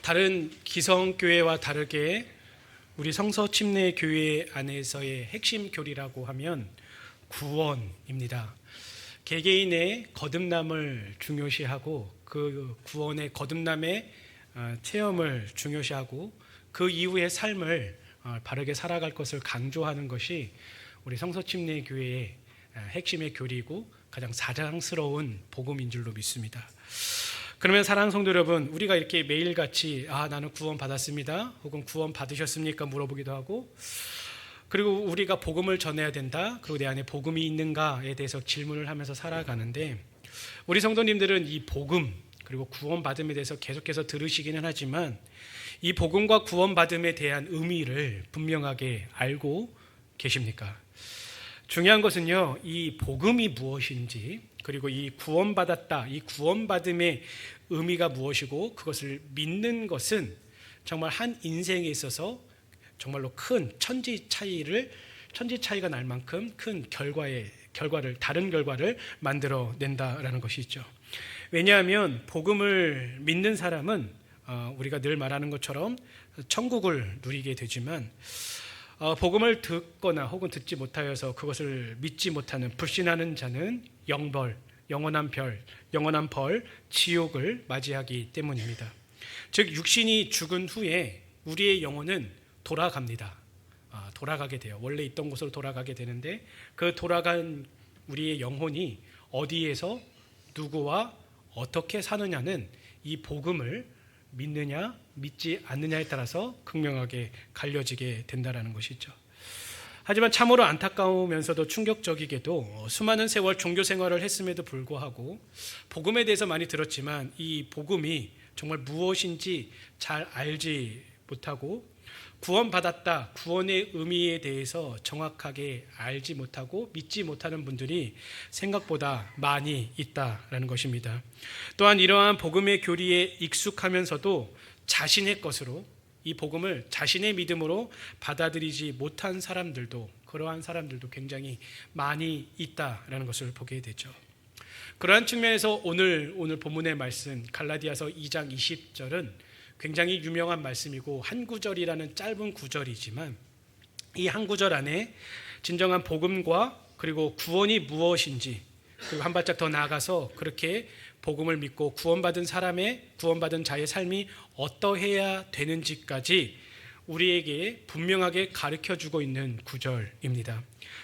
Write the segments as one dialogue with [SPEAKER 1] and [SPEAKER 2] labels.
[SPEAKER 1] 다른 기성교회와 다르게 우리 성서침례교회 안에서의 핵심 교리라고 하면 구원입니다. 개개인의 거듭남을 중요시하고 그 구원의 거듭남의 체험을 중요시하고 그 이후의 삶을 바르게 살아갈 것을 강조하는 것이 우리 성서침례교회의 핵심의 교리이고 가장 자랑스러운 복음인 줄로 믿습니다. 그러면 사랑하는 성도 여러분, 우리가 이렇게 매일같이 나는 구원 받았습니다 혹은 구원 받으셨습니까 물어보기도 하고, 그리고 우리가 복음을 전해야 된다, 그리고 내 안에 복음이 있는가에 대해서 질문을 하면서 살아가는데, 우리 성도님들은 이 복음 그리고 구원받음에 대해서 계속해서 들으시기는 하지만 이 복음과 구원받음에 대한 의미를 분명하게 알고 계십니까? 중요한 것은요, 이 복음이 무엇인지, 그리고 이 구원받았다, 이 구원받음의 의미가 무엇이고 그것을 믿는 것은 정말 한 인생에 있어서 정말로 큰 천지 차이가 날 만큼 큰 다른 결과를 만들어낸다라는 것이죠. 왜냐하면 복음을 믿는 사람은 우리가 늘 말하는 것처럼 천국을 누리게 되지만, 복음을 듣거나 혹은 듣지 못하여서 그것을 믿지 못하는 불신하는 자는 영원한 벌, 지옥을 맞이하기 때문입니다. 즉 육신이 죽은 후에 우리의 영혼은 돌아가게 돼요. 원래 있던 곳으로 돌아가게 되는데, 그 돌아간 우리의 영혼이 어디에서 누구와 어떻게 사느냐는 이 복음을 믿느냐 믿지 않느냐에 따라서 극명하게 갈려지게 된다는 것이죠. 하지만 참으로 안타까우면서도 충격적이게도 수많은 세월 종교 생활을 했음에도 불구하고 복음에 대해서 많이 들었지만 이 복음이 정말 무엇인지 잘 알지 못하고, 구원받았다, 구원의 의미에 대해서 정확하게 알지 못하고 믿지 못하는 분들이 생각보다 많이 있다라는 것입니다. 또한 이러한 복음의 교리에 익숙하면서도 자신의 것으로, 이 복음을 자신의 믿음으로 받아들이지 못한 사람들도, 그러한 사람들도 굉장히 많이 있다라는 것을 보게 되죠. 그러한 측면에서 오늘 본문의 말씀 갈라디아서 2장 20절은 굉장히 유명한 말씀이고 한 구절이라는 짧은 구절이지만, 이 한 구절 안에 진정한 복음과 그리고 구원이 무엇인지, 그리고 한 발짝 더 나아가서 그렇게 복음을 믿고 구원받은 자의 삶이 어떠해야 되는지까지 우리에게 분명하게 가르쳐주고 있는 구절입니다.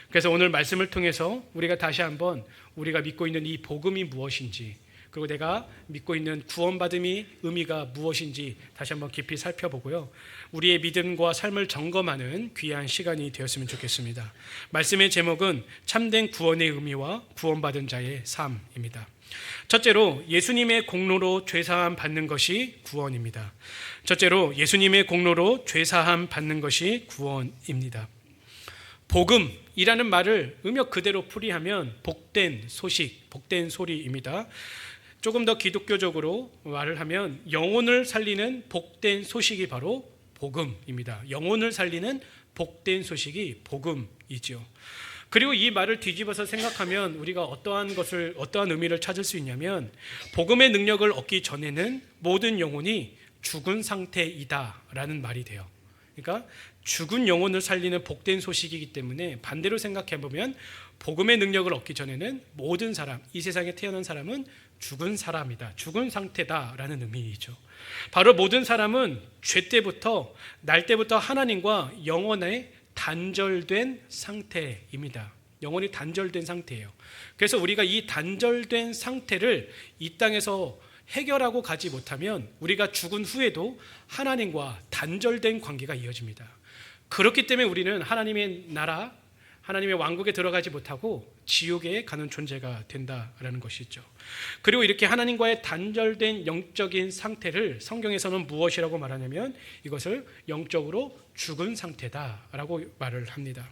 [SPEAKER 1] 그래서 오늘 말씀을 통해서 우리가 다시 한번 우리가 믿고 있는 이 복음이 무엇인지, 그리고 내가 믿고 있는 구원받음의 의미가 무엇인지 다시 한번 깊이 살펴보고요, 우리의 믿음과 삶을 점검하는 귀한 시간이 되었으면 좋겠습니다. 말씀의 제목은 참된 구원의 의미와 구원받은 자의 삶입니다. 첫째로 예수님의 공로로 죄사함 받는 것이 구원입니다. 복음이라는 말을 음역 그대로 풀이하면 복된 소식, 복된 소리입니다. 조금 더 기독교적으로 말을 하면 영혼을 살리는 복된 소식이 바로 복음입니다. 영혼을 살리는 복된 소식이 복음이죠. 그리고 이 말을 뒤집어서 생각하면 우리가 어떠한 의미를 찾을 수 있냐면, 복음의 능력을 얻기 전에는 모든 영혼이 죽은 상태이다라는 말이 돼요. 그러니까 죽은 영혼을 살리는 복된 소식이기 때문에 반대로 생각해 보면 복음의 능력을 얻기 전에는 모든 사람, 이 세상에 태어난 사람은 죽은 사람이다, 죽은 상태다라는 의미이죠. 바로 모든 사람은 날 때부터 하나님과 영원히 단절된 상태입니다. 영원히 단절된 상태예요. 그래서 우리가 이 단절된 상태를 이 땅에서 해결하고 가지 못하면 우리가 죽은 후에도 하나님과 단절된 관계가 이어집니다. 그렇기 때문에 우리는 하나님의 나라, 하나님의 왕국에 들어가지 못하고 지옥에 가는 존재가 된다라는 것이죠. 그리고 이렇게 하나님과의 단절된 영적인 상태를 성경에서는 무엇이라고 말하냐면 이것을 영적으로 죽은 상태다라고 말을 합니다.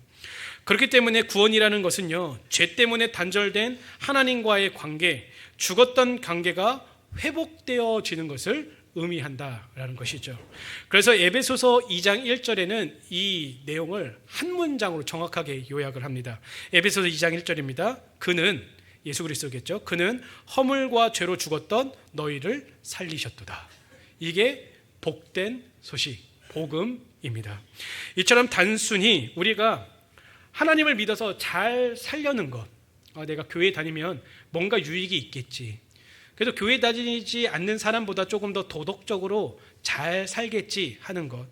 [SPEAKER 1] 그렇기 때문에 구원이라는 것은요, 죄 때문에 단절된 하나님과의 관계, 죽었던 관계가 회복되어지는 것을 의미한다라는 것이죠. 그래서 에베소서 2장 1절에는 이 내용을 한 문장으로 정확하게 요약을 합니다. 에베소서 2장 1절입니다. 그는, 예수 그리스도겠죠. 그는 허물과 죄로 죽었던 너희를 살리셨도다. 이게 복된 소식, 복음입니다. 이처럼 단순히 우리가 하나님을 믿어서 잘 살려는 것, 내가 교회 다니면 뭔가 유익이 있겠지, 그래서 교회 다니지 않는 사람보다 조금 더 도덕적으로 잘 살겠지 하는 것,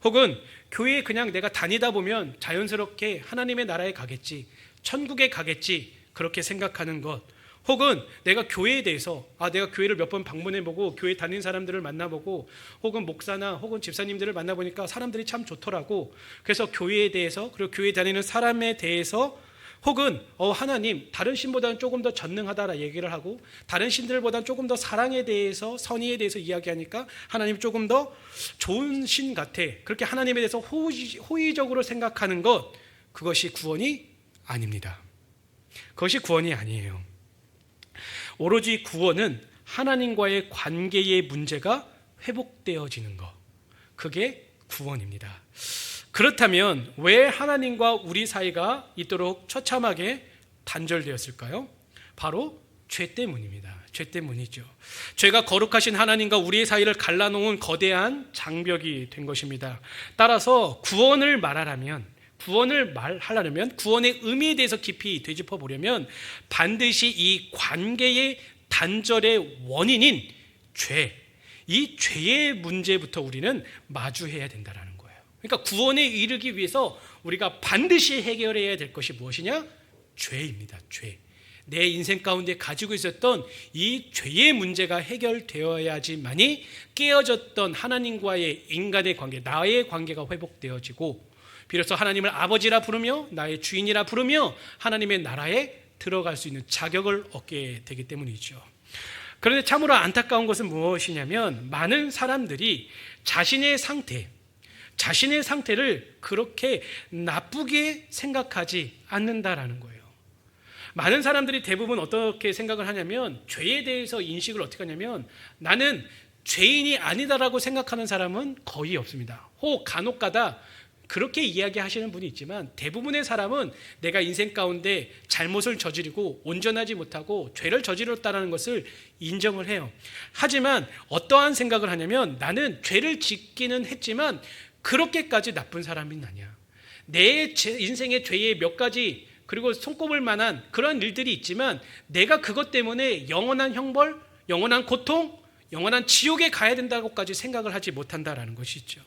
[SPEAKER 1] 혹은 교회에 그냥 내가 다니다 보면 자연스럽게 하나님의 나라에 가겠지, 천국에 가겠지, 그렇게 생각하는 것, 혹은 내가 교회에 대해서 내가 교회를 몇 번 방문해보고 교회 다니는 사람들을 만나보고 혹은 목사나 혹은 집사님들을 만나보니까 사람들이 참 좋더라고, 그래서 교회에 대해서, 그리고 교회 다니는 사람에 대해서, 혹은 하나님 다른 신보다는 조금 더 전능하다라 얘기를 하고 다른 신들보다는 조금 더 사랑에 대해서, 선의에 대해서 이야기하니까 하나님 조금 더 좋은 신 같아, 그렇게 하나님에 대해서 호의적으로 생각하는 것, 그것이 구원이 아닙니다. 그것이 구원이 아니에요. 오로지 구원은 하나님과의 관계의 문제가 회복되어지는 것, 그게 구원입니다. 그렇다면 왜 하나님과 우리 사이가 이토록 처참하게 단절되었을까요? 바로 죄 때문입니다. 죄 때문이죠. 죄가 거룩하신 하나님과 우리의 사이를 갈라놓은 거대한 장벽이 된 것입니다. 따라서 구원을 말하려면, 구원의 의미에 대해서 깊이 되짚어 보려면 반드시 이 관계의 단절의 원인인 죄, 이 죄의 문제부터 우리는 마주해야 된다는 거예요. 그러니까 구원에 이르기 위해서 우리가 반드시 해결해야 될 것이 무엇이냐? 죄입니다. 죄. 내 인생 가운데 가지고 있었던 이 죄의 문제가 해결되어야지만이 깨어졌던 하나님과의 인간의 관계, 나의 관계가 회복되어지고 비로소 하나님을 아버지라 부르며 나의 주인이라 부르며 하나님의 나라에 들어갈 수 있는 자격을 얻게 되기 때문이죠. 그런데 참으로 안타까운 것은 무엇이냐면 많은 사람들이 자신의 상태를 그렇게 나쁘게 생각하지 않는다라는 거예요. 많은 사람들이 대부분 어떻게 생각을 하냐면 죄에 대해서 인식을 어떻게 하냐면 나는 죄인이 아니다라고 생각하는 사람은 거의 없습니다. 혹 간혹가다 그렇게 이야기하시는 분이 있지만 대부분의 사람은 내가 인생 가운데 잘못을 저지르고 온전하지 못하고 죄를 저질렀다는 것을 인정을 해요. 하지만 어떠한 생각을 하냐면 나는 죄를 짓기는 했지만 그렇게까지 나쁜 사람은 아니야. 내 인생의 죄의 몇 가지 그리고 손꼽을 만한 그런 일들이 있지만 내가 그것 때문에 영원한 형벌, 영원한 고통, 영원한 지옥에 가야 된다고까지 생각을 하지 못한다라는 것이죠.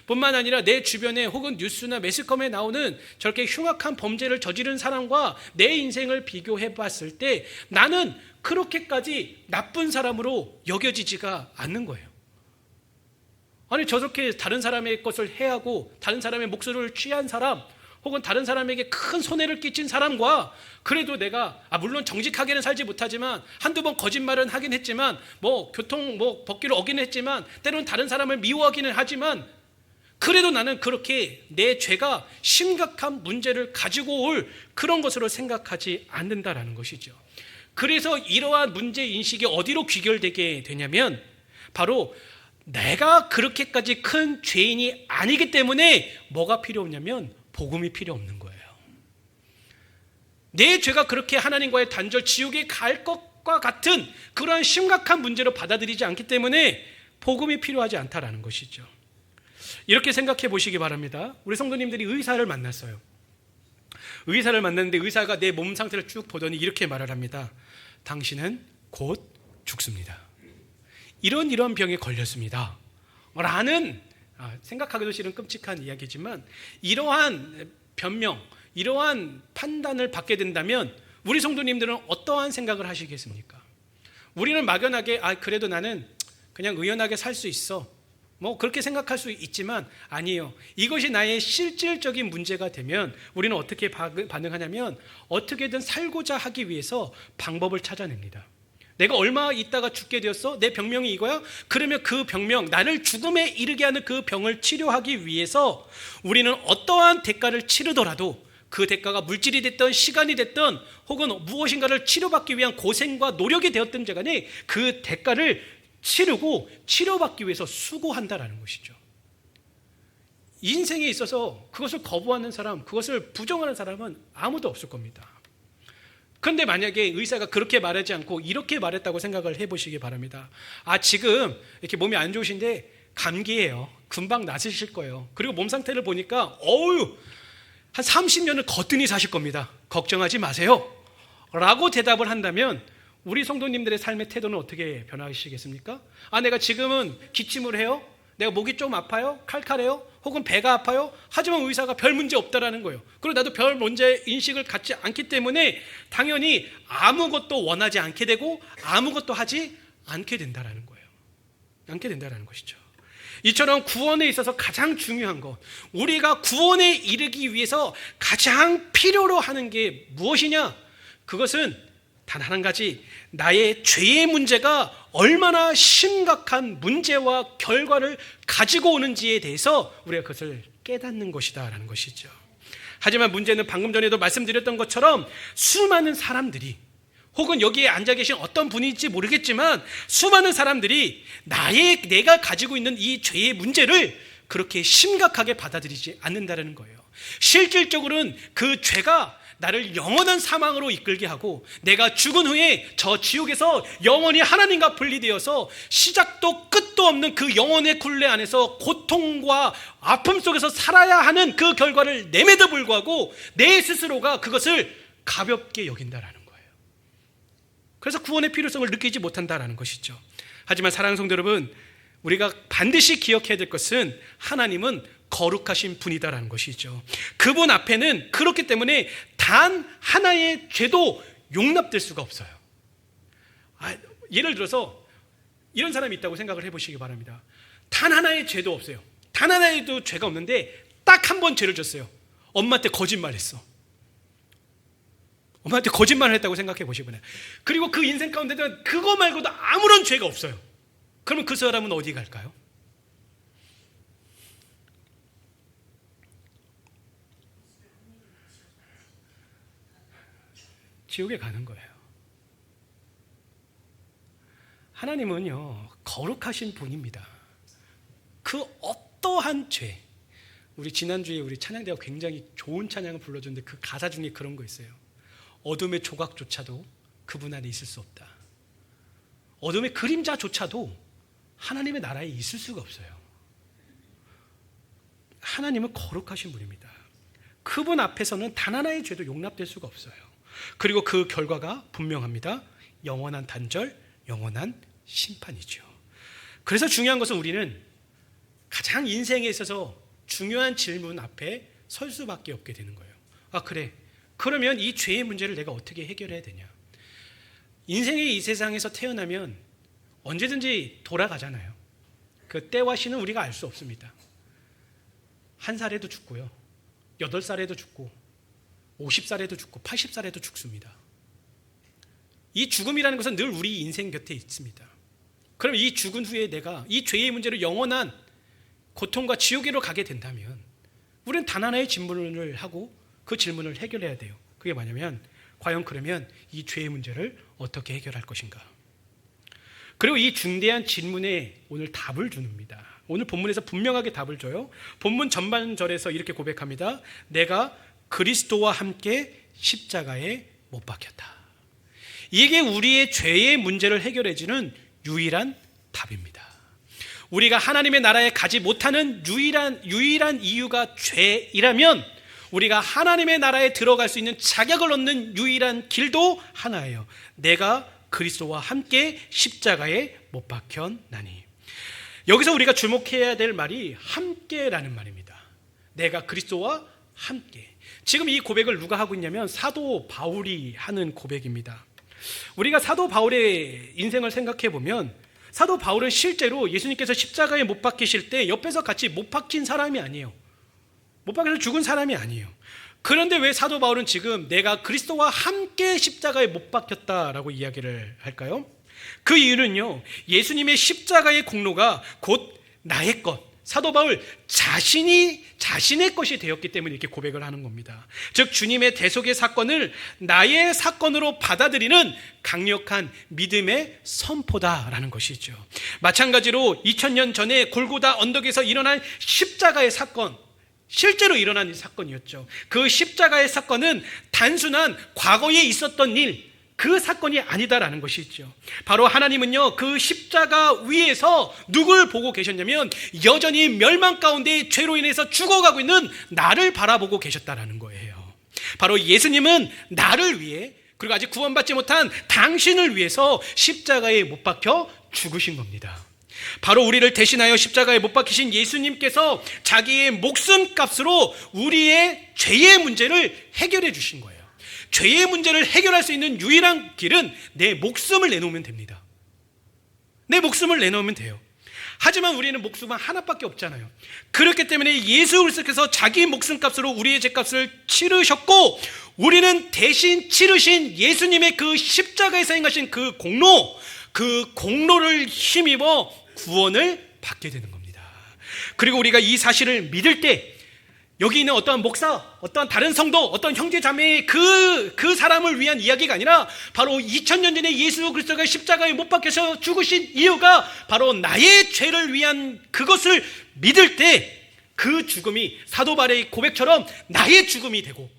[SPEAKER 1] 뿐만 아니라 내 주변에 혹은 뉴스나 매스컴에 나오는 저렇게 흉악한 범죄를 저지른 사람과 내 인생을 비교해 봤을 때 나는 그렇게까지 나쁜 사람으로 여겨지지가 않는 거예요. 아니 저렇게 다른 사람의 것을 해하고 다른 사람의 목소리를 취한 사람 혹은 다른 사람에게 큰 손해를 끼친 사람과 그래도 내가 물론 정직하게는 살지 못하지만 한두 번 거짓말은 하긴 했지만 교통 법규를 어기는 했지만 때로는 다른 사람을 미워하기는 하지만 그래도 나는 그렇게 내 죄가 심각한 문제를 가지고 올 그런 것으로 생각하지 않는다라는 것이죠. 그래서 이러한 문제인식이 어디로 귀결되게 되냐면 바로 내가 그렇게까지 큰 죄인이 아니기 때문에 뭐가 필요 없냐면 복음이 필요 없는 거예요. 내 죄가 그렇게 하나님과의 단절, 지옥에 갈 것과 같은 그러한 심각한 문제로 받아들이지 않기 때문에 복음이 필요하지 않다라는 것이죠. 이렇게 생각해 보시기 바랍니다. 우리 성도님들이 의사를 만났어요. 의사를 만났는데 의사가 내 몸 상태를 쭉 보더니 이렇게 말을 합니다. 당신은 곧 죽습니다. 이런 병에 걸렸습니다. 라는 생각하기도 싫은 끔찍한 이야기지만 이러한 변명, 이러한 판단을 받게 된다면 우리 성도님들은 어떠한 생각을 하시겠습니까? 우리는 막연하게 그래도 나는 그냥 의연하게 살 수 있어. 그렇게 생각할 수 있지만 아니에요. 이것이 나의 실질적인 문제가 되면 우리는 어떻게 반응하냐면 어떻게든 살고자 하기 위해서 방법을 찾아냅니다. 내가 얼마 있다가 죽게 되었어? 내 병명이 이거야? 그러면 그 병명, 나를 죽음에 이르게 하는 그 병을 치료하기 위해서 우리는 어떠한 대가를 치르더라도 그 대가가 물질이 됐든 시간이 됐든 혹은 무엇인가를 치료받기 위한 고생과 노력이 되었든 간에 그 대가를 치르고 치료받기 위해서 수고한다라는 것이죠. 인생에 있어서 그것을 거부하는 사람, 그것을 부정하는 사람은 아무도 없을 겁니다. 그런데 만약에 의사가 그렇게 말하지 않고 이렇게 말했다고 생각을 해보시기 바랍니다. 지금 이렇게 몸이 안 좋으신데 감기예요. 금방 낫으실 거예요. 그리고 몸 상태를 보니까 한 30년을 거뜬히 사실 겁니다. 걱정하지 마세요 라고 대답을 한다면 우리 성도님들의 삶의 태도는 어떻게 변화하시겠습니까? 내가 지금은 기침을 해요? 내가 목이 좀 아파요? 칼칼해요? 혹은 배가 아파요? 하지만 의사가 별 문제 없다라는 거예요. 그리고 나도 별 문제 인식을 갖지 않기 때문에 당연히 아무것도 원하지 않게 되고 아무것도 하지 않게 된다라는 거예요. 않게 된다라는 것이죠. 이처럼 구원에 있어서 가장 중요한 것, 우리가 구원에 이르기 위해서 가장 필요로 하는 게 무엇이냐? 그것은 단 한 가지, 나의 죄의 문제가 얼마나 심각한 문제와 결과를 가지고 오는지에 대해서 우리가 그것을 깨닫는 것이다 라는 것이죠. 하지만 문제는 방금 전에도 말씀드렸던 것처럼 수많은 사람들이, 혹은 여기에 앉아 계신 어떤 분인지 모르겠지만 수많은 사람들이 내가 가지고 있는 이 죄의 문제를 그렇게 심각하게 받아들이지 않는다는 거예요. 실질적으로는 그 죄가 나를 영원한 사망으로 이끌게 하고 내가 죽은 후에 저 지옥에서 영원히 하나님과 분리되어서 시작도 끝도 없는 그 영혼의 굴레 안에서 고통과 아픔 속에서 살아야 하는 그 결과를 내매도 불구하고 내 스스로가 그것을 가볍게 여긴다라는 거예요. 그래서 구원의 필요성을 느끼지 못한다라는 것이죠. 하지만 사랑하는 성도 여러분, 우리가 반드시 기억해야 될 것은 하나님은 거룩하신 분이다라는 것이죠. 그분 앞에는 그렇기 때문에 단 하나의 죄도 용납될 수가 없어요. 예를 들어서 이런 사람이 있다고 생각을 해보시기 바랍니다. 단 하나의 죄도 없어요. 단 하나의 죄가 없는데 딱 한 번 죄를 졌어요. 엄마한테 거짓말했어. 엄마한테 거짓말을 했다고 생각해 보시면, 그리고 그 인생 가운데는 그거 말고도 아무런 죄가 없어요. 그러면 그 사람은 어디 갈까요? 지옥에 가는 거예요. 하나님은요, 거룩하신 분입니다. 그 어떠한 죄, 우리 지난주에 우리 찬양대가 굉장히 좋은 찬양을 불러줬는데 그 가사 중에 그런 거 있어요. 어둠의 조각조차도 그분 안에 있을 수 없다. 어둠의 그림자조차도 하나님의 나라에 있을 수가 없어요. 하나님은 거룩하신 분입니다. 그분 앞에서는 단 하나의 죄도 용납될 수가 없어요. 그리고 그 결과가 분명합니다. 영원한 단절, 영원한 심판이죠. 그래서 중요한 것은 우리는 가장 인생에 있어서 중요한 질문 앞에 설 수밖에 없게 되는 거예요. 그래, 그러면 이 죄의 문제를 내가 어떻게 해결해야 되냐? 인생의 이 세상에서 태어나면 언제든지 돌아가잖아요. 그 때와 시는 우리가 알 수 없습니다. 1살에도 죽고요, 8살에도 죽고 50살에도 죽고 80살에도 죽습니다. 이 죽음이라는 것은 늘 우리 인생 곁에 있습니다. 그럼 이 죽은 후에 내가 이 죄의 문제로 영원한 고통과 지옥으로 가게 된다면 우리는 단 하나의 질문을 하고 그 질문을 해결해야 돼요. 그게 뭐냐면, 과연 그러면 이 죄의 문제를 어떻게 해결할 것인가? 그리고 이 중대한 질문에 오늘 답을 줍니다. 오늘 본문에서 분명하게 답을 줘요. 본문 전반절에서 이렇게 고백합니다. 내가 그리스도와 함께 십자가에 못 박혔다. 이게 우리의 죄의 문제를 해결해주는 유일한 답입니다. 우리가 하나님의 나라에 가지 못하는 유일한 이유가 죄이라면 우리가 하나님의 나라에 들어갈 수 있는 자격을 얻는 유일한 길도 하나예요. 내가 그리스도와 함께 십자가에 못 박혔나니. 여기서 우리가 주목해야 될 말이 함께라는 말입니다. 내가 그리스도와 함께. 지금 이 고백을 누가 하고 있냐면 사도 바울이 하는 고백입니다. 우리가 사도 바울의 인생을 생각해 보면 사도 바울은 실제로 예수님께서 십자가에 못 박히실 때 옆에서 같이 못 박힌 사람이 아니에요. 못 박혀서 죽은 사람이 아니에요. 그런데 왜 사도 바울은 지금 내가 그리스도와 함께 십자가에 못 박혔다라고 이야기를 할까요? 그 이유는요, 예수님의 십자가의 공로가 곧 나의 것, 사도 바울 자신의 것이 되었기 때문에 이렇게 고백을 하는 겁니다. 즉 주님의 대속의 사건을 나의 사건으로 받아들이는 강력한 믿음의 선포다라는 것이죠. 마찬가지로 2000년 전에 골고다 언덕에서 일어난 십자가의 사건, 실제로 일어난 이 사건이었죠. 그 십자가의 사건은 단순한 과거에 있었던 일, 그 사건이 아니다라는 것이죠. 바로 하나님은요, 그 십자가 위에서 누굴 보고 계셨냐면 여전히 멸망 가운데 죄로 인해서 죽어가고 있는 나를 바라보고 계셨다라는 거예요. 바로 예수님은 나를 위해, 그리고 아직 구원받지 못한 당신을 위해서 십자가에 못 박혀 죽으신 겁니다. 바로 우리를 대신하여 십자가에 못 박히신 예수님께서 자기의 목숨값으로 우리의 죄의 문제를 해결해 주신 거예요. 죄의 문제를 해결할 수 있는 유일한 길은 내 목숨을 내놓으면 됩니다. 내 목숨을 내놓으면 돼요. 하지만 우리는 목숨은 하나밖에 없잖아요. 그렇기 때문에 예수 그리스도께서 자기 목숨값으로 우리의 죄값을 치르셨고, 우리는 대신 치르신 예수님의 그 십자가에서 행하신 그 공로를 힘입어 구원을 받게 되는 겁니다. 그리고 우리가 이 사실을 믿을 때 여기 있는 어떠한 목사, 어떠한 다른 성도, 어떤 형제 자매의 그 사람을 위한 이야기가 아니라 바로 2000년 전에 예수 그리스도가 십자가에 못 박혀서 죽으신 이유가 바로 나의 죄를 위한 그것을 믿을 때 그 죽음이 사도 바울의 고백처럼 나의 죽음이 되고,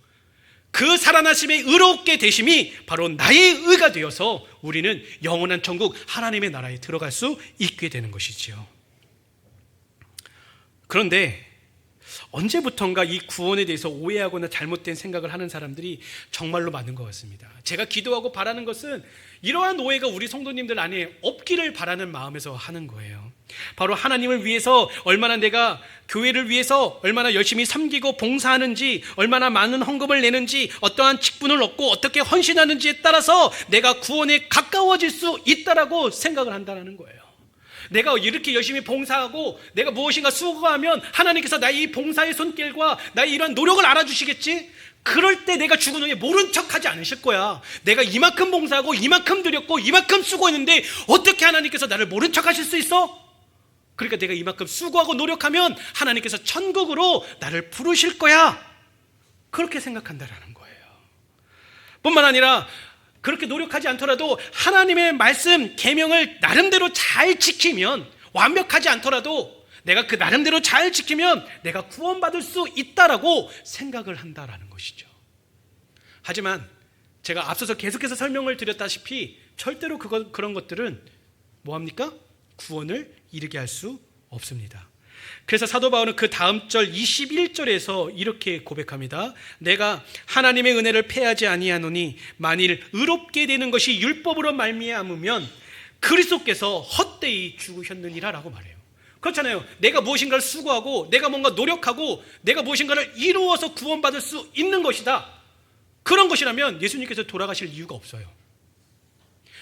[SPEAKER 1] 그 살아나심의 의롭게 되심이 바로 나의 의가 되어서 우리는 영원한 천국 하나님의 나라에 들어갈 수 있게 되는 것이지요. 그런데 언제부턴가 이 구원에 대해서 오해하거나 잘못된 생각을 하는 사람들이 정말로 많은 것 같습니다. 제가 기도하고 바라는 것은 이러한 오해가 우리 성도님들 안에 없기를 바라는 마음에서 하는 거예요. 바로 하나님을 위해서 얼마나 내가 교회를 위해서 얼마나 열심히 섬기고 봉사하는지, 얼마나 많은 헌금을 내는지, 어떠한 직분을 얻고 어떻게 헌신하는지에 따라서 내가 구원에 가까워질 수 있다라고 생각을 한다는 거예요. 내가 이렇게 열심히 봉사하고 내가 무엇인가 수고하면 하나님께서 나의 이 봉사의 손길과 나의 이런 노력을 알아주시겠지? 그럴 때 내가 죽은 후에 모른 척하지 않으실 거야. 내가 이만큼 봉사하고 이만큼 드렸고 이만큼 수고했는데 어떻게 하나님께서 나를 모른 척하실 수 있어? 그러니까 내가 이만큼 수고하고 노력하면 하나님께서 천국으로 나를 부르실 거야. 그렇게 생각한다라는 거예요. 뿐만 아니라 그렇게 노력하지 않더라도 하나님의 말씀, 계명을 나름대로 잘 지키면, 완벽하지 않더라도 내가 그 나름대로 잘 지키면 내가 구원받을 수 있다라고 생각을 한다라는 것이죠. 하지만 제가 앞서서 계속해서 설명을 드렸다시피 절대로 그런 것들은 뭐합니까? 구원을 이르게 할 수 없습니다. 그래서 사도 바울은 그 다음 절 21절에서 이렇게 고백합니다. 내가 하나님의 은혜를 패하지 아니하노니 만일 의롭게 되는 것이 율법으로 말미암으면 그리스도께서 헛되이 죽으셨느니라 라고 말해요. 그렇잖아요. 내가 무엇인가를 수고하고 내가 뭔가 노력하고 내가 무엇인가를 이루어서 구원받을 수 있는 것이다. 그런 것이라면 예수님께서 돌아가실 이유가 없어요.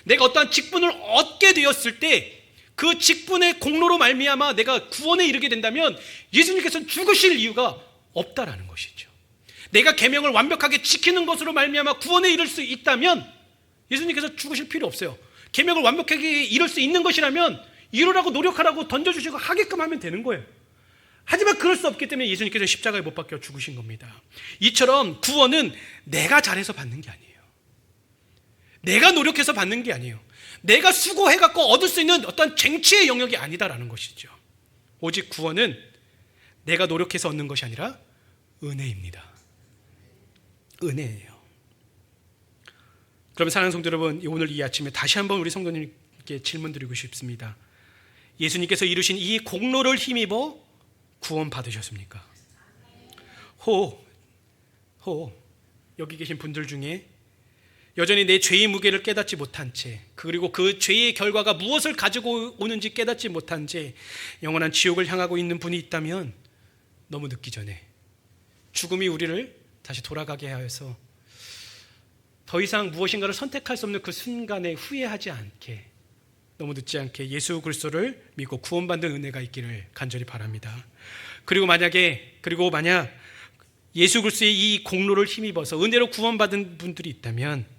[SPEAKER 1] 내가 어떠한 직분을 얻게 되었을 때 그 직분의 공로로 말미암아 내가 구원에 이르게 된다면 예수님께서는 죽으실 이유가 없다라는 것이죠. 내가 계명을 완벽하게 지키는 것으로 말미암아 구원에 이를 수 있다면 예수님께서 죽으실 필요 없어요. 계명을 완벽하게 이룰 수 있는 것이라면 이루라고 노력하라고 던져주시고 하게끔 하면 되는 거예요. 하지만 그럴 수 없기 때문에 예수님께서 십자가에 못 박혀 죽으신 겁니다. 이처럼 구원은 내가 잘해서 받는 게 아니에요. 내가 노력해서 받는 게 아니에요. 내가 수고해갖고 얻을 수 있는 어떤 쟁취의 영역이 아니다라는 것이죠. 오직 구원은 내가 노력해서 얻는 것이 아니라 은혜입니다. 은혜예요. 그럼 사랑하는 성도 여러분, 오늘 이 아침에 다시 한번 우리 성도님께 질문 드리고 싶습니다. 예수님께서 이루신 이 공로를 힘입어 구원 받으셨습니까? 여기 계신 분들 중에 여전히 내 죄의 무게를 깨닫지 못한 채, 그리고 그 죄의 결과가 무엇을 가지고 오는지 깨닫지 못한 채 영원한 지옥을 향하고 있는 분이 있다면 너무 늦기 전에 죽음이 우리를 다시 돌아가게 하여서 더 이상 무엇인가를 선택할 수 없는 그 순간에 후회하지 않게, 너무 늦지 않게 예수 그리스도를 믿고 구원받는 은혜가 있기를 간절히 바랍니다. 그리고 만약 예수 그리스도의 이 공로를 힘입어서 은혜로 구원받은 분들이 있다면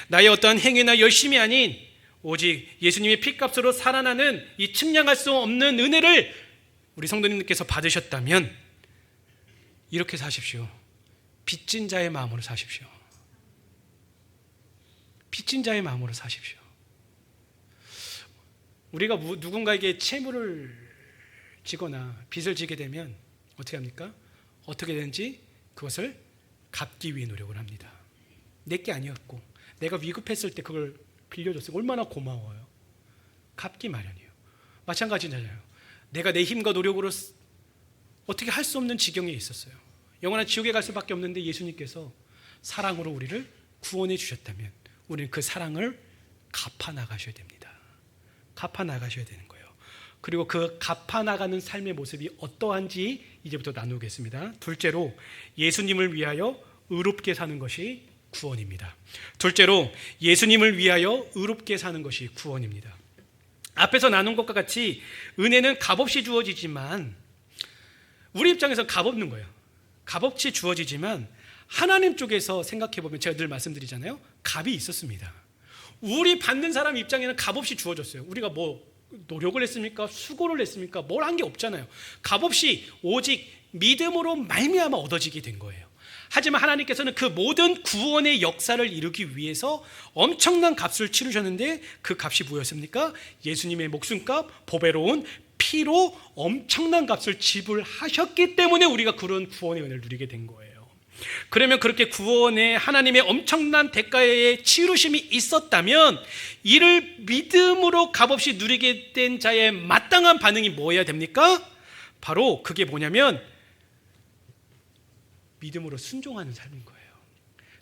[SPEAKER 1] 나의 어떠한 행위나 열심이 아닌 오직 예수님의 피값으로 살아나는 이 측량할 수 없는 은혜를 우리 성도님께서 받으셨다면 이렇게 사십시오. 빚진 자의 마음으로 사십시오. 빚진 자의 마음으로 사십시오. 우리가 누군가에게 채무를 지거나 빚을 지게 되면 어떻게 합니까? 어떻게 되는지 그것을 갚기 위해 노력을 합니다. 내게 아니었고 내가 위급했을 때 그걸 빌려줬어요. 얼마나 고마워요. 갚기 마련이에요. 마찬가지잖아요. 내가 내 힘과 노력으로 어떻게 할 수 없는 지경에 있었어요. 영원한 지옥에 갈 수밖에 없는데 예수님께서 사랑으로 우리를 구원해 주셨다면 우리는 그 사랑을 갚아 나가셔야 됩니다. 갚아 나가셔야 되는 거예요. 그리고 그 갚아 나가는 삶의 모습이 어떠한지 이제부터 나누겠습니다. 둘째로, 예수님을 위하여 의롭게 사는 것이 구원입니다. 둘째로, 예수님을 위하여 의롭게 사는 것이 구원입니다. 앞에서 나눈 것과 같이 은혜는 값없이 주어지지만, 우리 입장에서 값없는 거예요. 값없이 주어지지만 하나님 쪽에서 생각해보면, 제가 늘 말씀드리잖아요, 값이 있었습니다. 우리 받는 사람 입장에는 값없이 주어졌어요. 우리가 뭐 노력을 했습니까? 수고를 했습니까? 뭘 한 게 없잖아요. 값없이 오직 믿음으로 말미암아 얻어지게 된 거예요. 하지만 하나님께서는 그 모든 구원의 역사를 이루기 위해서 엄청난 값을 치르셨는데, 그 값이 뭐였습니까? 예수님의 목숨값, 보배로운 피로 엄청난 값을 지불하셨기 때문에 우리가 그런 구원의 은혜를 누리게 된 거예요. 그러면 그렇게 구원에 하나님의 엄청난 대가의 치루심이 있었다면, 이를 믿음으로 값없이 누리게 된 자의 마땅한 반응이 뭐여야 됩니까? 바로 그게 뭐냐면 믿음으로 순종하는 삶인 거예요.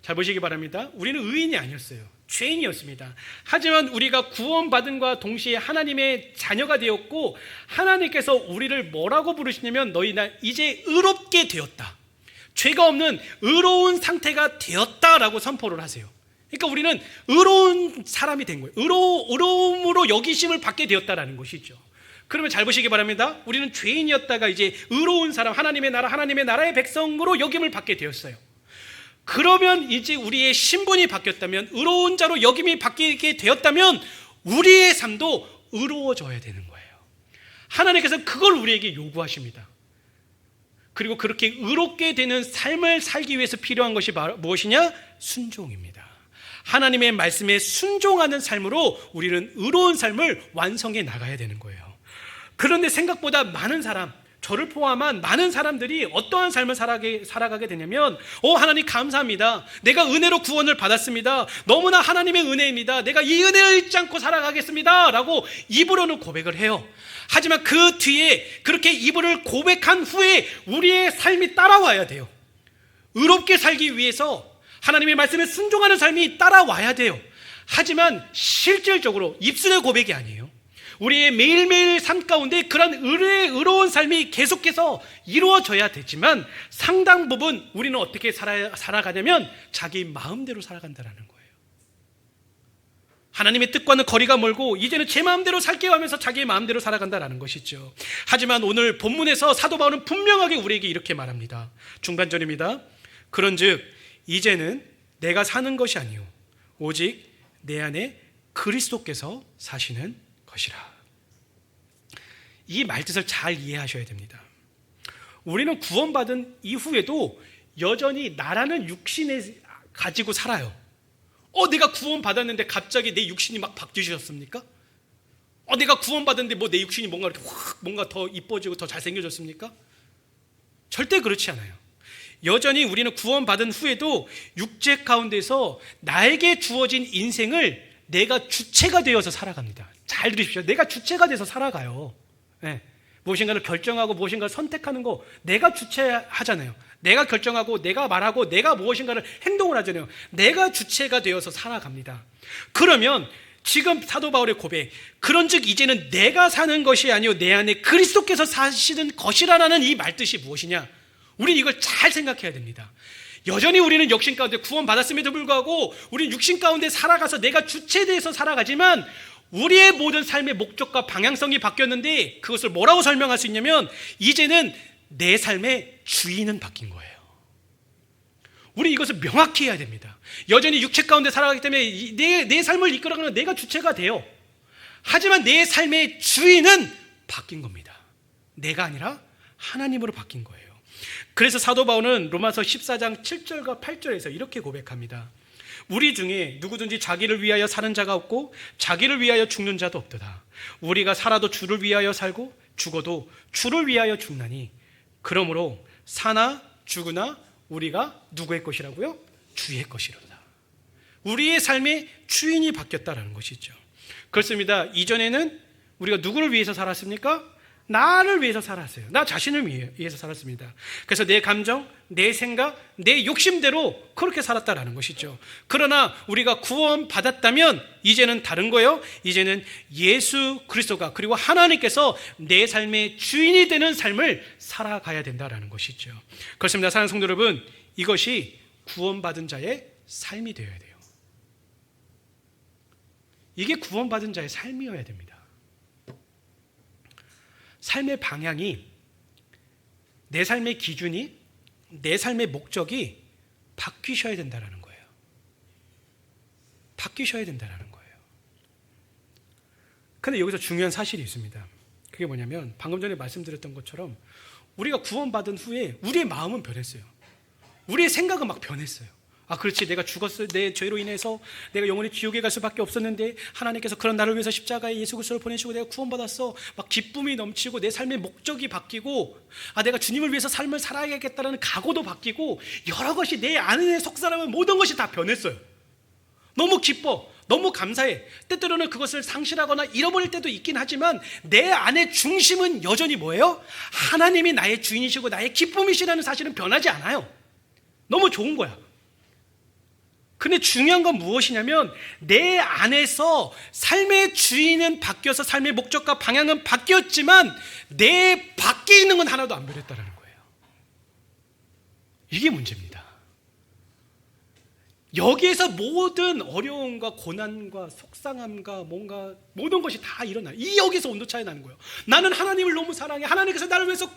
[SPEAKER 1] 잘 보시기 바랍니다. 우리는 의인이 아니었어요. 죄인이었습니다. 하지만 우리가 구원받은과 동시에 하나님의 자녀가 되었고, 하나님께서 우리를 뭐라고 부르시냐면, 너희 나 이제 의롭게 되었다, 죄가 없는 의로운 상태가 되었다라고 선포를 하세요. 그러니까 우리는 의로운 사람이 된 거예요. 의로움으로 여기심을 받게 되었다라는 것이죠. 그러면 잘 보시기 바랍니다. 우리는 죄인이었다가 이제 의로운 사람, 하나님의 나라, 하나님의 나라의 백성으로 여김을 받게 되었어요. 그러면 이제 우리의 신분이 바뀌었다면, 의로운 자로 여김이 바뀌게 되었다면 우리의 삶도 의로워져야 되는 거예요. 하나님께서 그걸 우리에게 요구하십니다. 그리고 그렇게 의롭게 되는 삶을 살기 위해서 필요한 것이 무엇이냐? 순종입니다. 하나님의 말씀에 순종하는 삶으로 우리는 의로운 삶을 완성해 나가야 되는 거예요. 그런데 생각보다 많은 사람, 저를 포함한 많은 사람들이 어떠한 삶을 살아가게 되냐면, 하나님 감사합니다, 내가 은혜로 구원을 받았습니다, 너무나 하나님의 은혜입니다, 내가 이 은혜를 잊지 않고 살아가겠습니다 라고 입으로는 고백을 해요. 하지만 그 뒤에 그렇게 입을 고백한 후에 우리의 삶이 따라와야 돼요. 의롭게 살기 위해서 하나님의 말씀에 순종하는 삶이 따라와야 돼요. 하지만 실질적으로 입술의 고백이 아니에요. 우리의 매일매일 삶 가운데 그런 의로운 삶이 계속해서 이루어져야 되지만, 상당 부분 우리는 어떻게 살아가냐면 자기 마음대로 살아간다는 거예요. 하나님의 뜻과는 거리가 멀고 이제는 제 마음대로 살게요 하면서 자기의 마음대로 살아간다는 것이죠. 하지만 오늘 본문에서 사도 바울은 분명하게 우리에게 이렇게 말합니다. 중반절입니다. 그런즉 이제는 내가 사는 것이 아니요 오직 내 안에 그리스도께서 사시는 것이라. 이 말뜻을 잘 이해하셔야 됩니다. 우리는 구원받은 이후에도 여전히 나라는 육신에 가지고 살아요. 내가 구원받았는데 갑자기 내 육신이 막 바뀌셨습니까? 내가 구원받았는데 뭐 내 육신이 뭔가 더 이뻐지고 더 잘생겨졌습니까? 절대 그렇지 않아요. 여전히 우리는 구원받은 후에도 육체 가운데서 나에게 주어진 인생을 내가 주체가 되어서 살아갑니다. 잘 들으십시오. 내가 주체가 돼서 살아가요. 네. 무엇인가를 결정하고 무엇인가를 선택하는 거 내가 주체하잖아요. 내가 결정하고 내가 말하고 내가 무엇인가를 행동을 하잖아요. 내가 주체가 되어서 살아갑니다. 그러면 지금 사도 바울의 고백, 그런즉 이제는 내가 사는 것이 아니요 내 안에 그리스도께서 사시는 것이라는 이 말뜻이 무엇이냐? 우리는 이걸 잘 생각해야 됩니다. 여전히 우리는 육신 가운데 구원받았음에도 불구하고 우리는 육신 가운데 살아가서 내가 주체돼서 살아가지만, 우리의 모든 삶의 목적과 방향성이 바뀌었는데, 그것을 뭐라고 설명할 수 있냐면 이제는 내 삶의 주인은 바뀐 거예요. 우리 이것을 명확히 해야 됩니다. 여전히 육체 가운데 살아가기 때문에 내 삶을 이끌어가는 내가 주체가 돼요. 하지만 내 삶의 주인은 바뀐 겁니다. 내가 아니라 하나님으로 바뀐 거예요. 그래서 사도 바울은 로마서 14장 7절과 8절에서 이렇게 고백합니다. 우리 중에 누구든지 자기를 위하여 사는 자가 없고 자기를 위하여 죽는 자도 없도다. 우리가 살아도 주를 위하여 살고 죽어도 주를 위하여 죽나니, 그러므로 사나 죽으나 우리가 누구의 것이라고요? 주의 것이로다. 우리의 삶의 주인이 바뀌었다라는 것이죠. 그렇습니다. 이전에는 우리가 누구를 위해서 살았습니까? 나를 위해서 살았어요. 나 자신을 위해서 살았습니다. 그래서 내 감정, 내 생각, 내 욕심대로 그렇게 살았다라는 것이죠. 그러나 우리가 구원받았다면 이제는 다른 거예요. 이제는 예수 그리스도가, 그리고 하나님께서 내 삶의 주인이 되는 삶을 살아가야 된다라는 것이죠. 그렇습니다. 사랑하는 성도 여러분, 이것이 구원받은 자의 삶이 되어야 돼요. 이게 구원받은 자의 삶이어야 됩니다. 삶의 방향이, 내 삶의 기준이, 내 삶의 목적이 바뀌셔야 된다는 거예요. 바뀌셔야 된다는 거예요. 그런데 여기서 중요한 사실이 있습니다. 그게 뭐냐면 방금 전에 말씀드렸던 것처럼 우리가 구원받은 후에 우리의 마음은 변했어요. 우리의 생각은 막 변했어요. 아, 그렇지, 내가 죽었을, 내 죄로 인해서 내가 영원히 지옥에 갈 수밖에 없었는데 하나님께서 그런 나를 위해서 십자가에 예수 그리스도를 보내시고 내가 구원받았어. 막 기쁨이 넘치고 내 삶의 목적이 바뀌고, 아, 내가 주님을 위해서 삶을 살아야겠다는 각오도 바뀌고, 여러 것이 내 안에 속사람은 모든 것이 다 변했어요. 너무 기뻐, 너무 감사해. 때때로는 그것을 상실하거나 잃어버릴 때도 있긴 하지만 내 안의 중심은 여전히 뭐예요? 하나님이 나의 주인이시고 나의 기쁨이시라는 사실은 변하지 않아요. 너무 좋은 거야. 근데 중요한 건 무엇이냐면 내 안에서 삶의 주인은 바뀌어서 삶의 목적과 방향은 바뀌었지만 내 밖에 있는 건 하나도 안 변했다는 거예요. 이게 문제입니다. 여기에서 모든 어려움과 고난과 속상함과 뭔가 모든 것이 다 일어나요. 이 여기서 온도 차이 나는 거예요. 나는 하나님을 너무 사랑해. 하나님께서 나를 위해서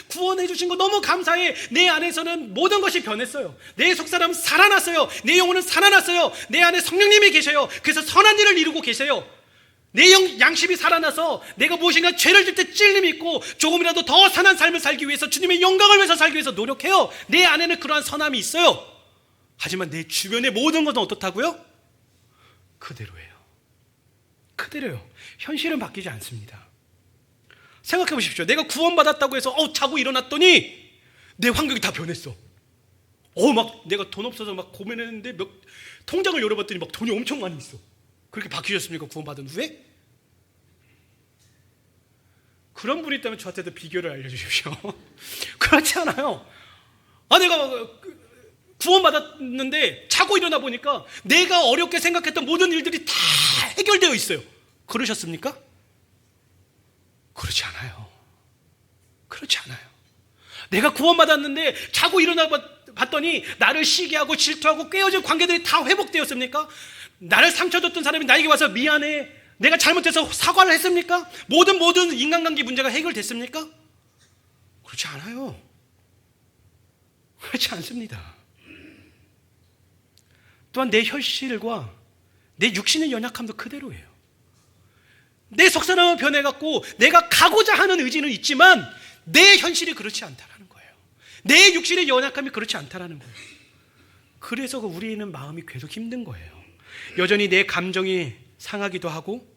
[SPEAKER 1] 구원해 주신 거 너무 감사해. 내 안에서는 모든 것이 변했어요. 내 속사람은 살아났어요. 내 영혼은 살아났어요. 내 안에 성령님이 계셔요. 그래서 선한 일을 이루고 계세요. 내 양심이 살아나서 내가 무엇인가 죄를 질 때 찔림이 있고 조금이라도 더 선한 삶을 살기 위해서 주님의 영광을 위해서 살기 위해서 노력해요. 내 안에는 그러한 선함이 있어요. 하지만 내 주변의 모든 것은 어떻다고요? 그대로예요. 그대로요. 현실은 바뀌지 않습니다. 생각해 보십시오. 내가 구원받았다고 해서 자고 일어났더니 내 환경이 다 변했어. 막 내가 돈 없어서 막 고민했는데 통장을 열어봤더니 막 돈이 엄청 많이 있어. 그렇게 바뀌셨습니까? 구원받은 후에? 그런 분이 있다면 저한테도 비결을 알려주십시오. 그렇지 않아요. 내가 구원받았는데 자고 일어나 보니까 내가 어렵게 생각했던 모든 일들이 다 해결되어 있어요. 그러셨습니까? 그렇지 않아요. 그렇지 않아요. 내가 구원받았는데 자고 일어나 봤더니 나를 시기하고 질투하고 깨어진 관계들이 다 회복되었습니까? 나를 상처줬던 사람이 나에게 와서 미안해, 내가 잘못해서 사과를 했습니까? 모든 인간관계 문제가 해결됐습니까? 그렇지 않아요. 그렇지 않습니다. 또한 내 현실과 내 육신의 연약함도 그대로예요. 내 속사람은 변해갖고 내가 가고자 하는 의지는 있지만 내 현실이 그렇지 않다라는 거예요. 내 육신의 연약함이 그렇지 않다라는 거예요. 그래서 우리는 마음이 계속 힘든 거예요. 여전히 내 감정이 상하기도 하고